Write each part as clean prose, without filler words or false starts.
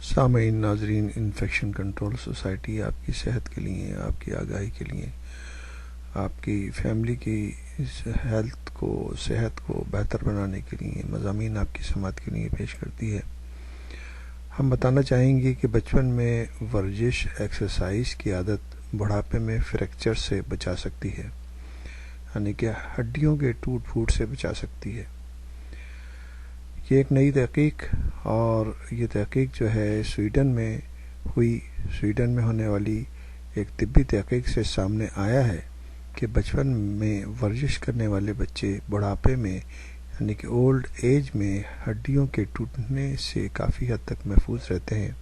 سامعین ناظرین، infection control society آپ کی صحت کے لیے، آپ کی آگاہی کے لیے، آپ کی فیملی کی ہیلتھ کو، صحت کو بہتر بنانے کے لیے مضامین آپ کی سماعت کے لیے پیش کرتی ہے۔ ہم بتانا چاہیں گے کہ بچپن میں ورزش ایکسرسائز کی عادت بڑھاپے میں فریکچر سے بچا سکتی ہے، یعنی کہ ہڈیوں کے ٹوٹ پھوٹ سے بچا سکتی ہے۔ یہ ایک نئی تحقیق، اور یہ تحقیق جو ہے سویڈن میں ہونے والی ایک طبی تحقیق سے سامنے آیا ہے کہ بچپن میں ورزش کرنے والے بچے بڑھاپے میں، یعنی کہ اولڈ ایج میں ہڈیوں کے ٹوٹنے سے کافی حد تک محفوظ رہتے ہیں۔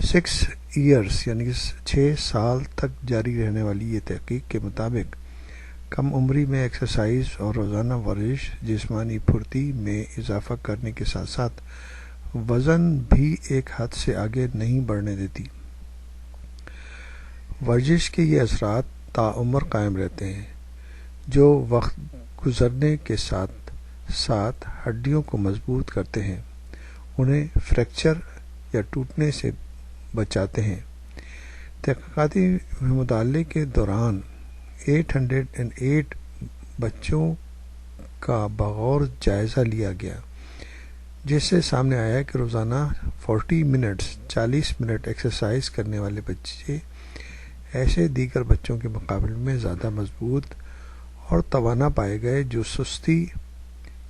6 ایئرس یعنی کہ 6 سال تک جاری رہنے والی یہ تحقیق کے مطابق کم عمری میں ایکسرسائز اور روزانہ ورزش جسمانی پھرتی میں اضافہ کرنے کے ساتھ ساتھ وزن بھی ایک حد سے آگے نہیں بڑھنے دیتی۔ ورزش کے یہ اثرات تاعمر قائم رہتے ہیں، جو وقت گزرنے کے ساتھ ساتھ ہڈیوں کو مضبوط کرتے ہیں، انہیں فریکچر یا ٹوٹنے سے بچاتے ہیں۔ تحقیقاتی مطالعے کے دوران 808 بچوں کا بغور جائزہ لیا گیا، جس سے سامنے آیا کہ روزانہ 40 منٹ ایکسرسائز کرنے والے بچے ایسے دیگر بچوں کے مقابلے میں زیادہ مضبوط اور توانا پائے گئے جو سستی،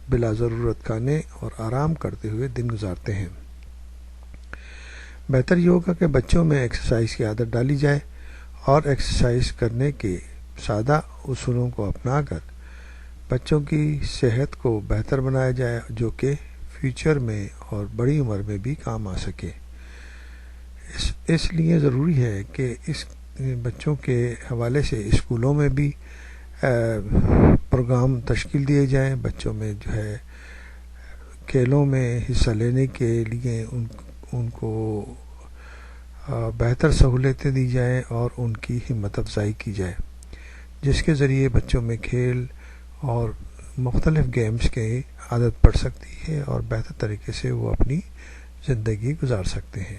بلا ضرورت کھانے اور آرام کرتے ہوئے دن گزارتے ہیں۔ بہتر یہ ہوگا کہ بچوں میں ایکسرسائز کی عادت ڈالی جائے اور ایکسرسائز کرنے کے سادہ اصولوں کو اپنا کر بچوں کی صحت کو بہتر بنایا جائے، جو کہ فیوچر میں اور بڑی عمر میں بھی کام آ سکے۔ اس لیے ضروری ہے کہ اس بچوں کے حوالے سے اسکولوں میں بھی پروگرام تشکیل دیے جائیں، بچوں میں جو ہے کھیلوں میں حصہ لینے کے لیے ان کو بہتر سہولتیں دی جائیں اور ان کی ہمت افزائی کی جائے، جس کے ذریعے بچوں میں کھیل اور مختلف گیمز کی عادت پڑ سکتی ہے اور بہتر طریقے سے وہ اپنی زندگی گزار سکتے ہیں۔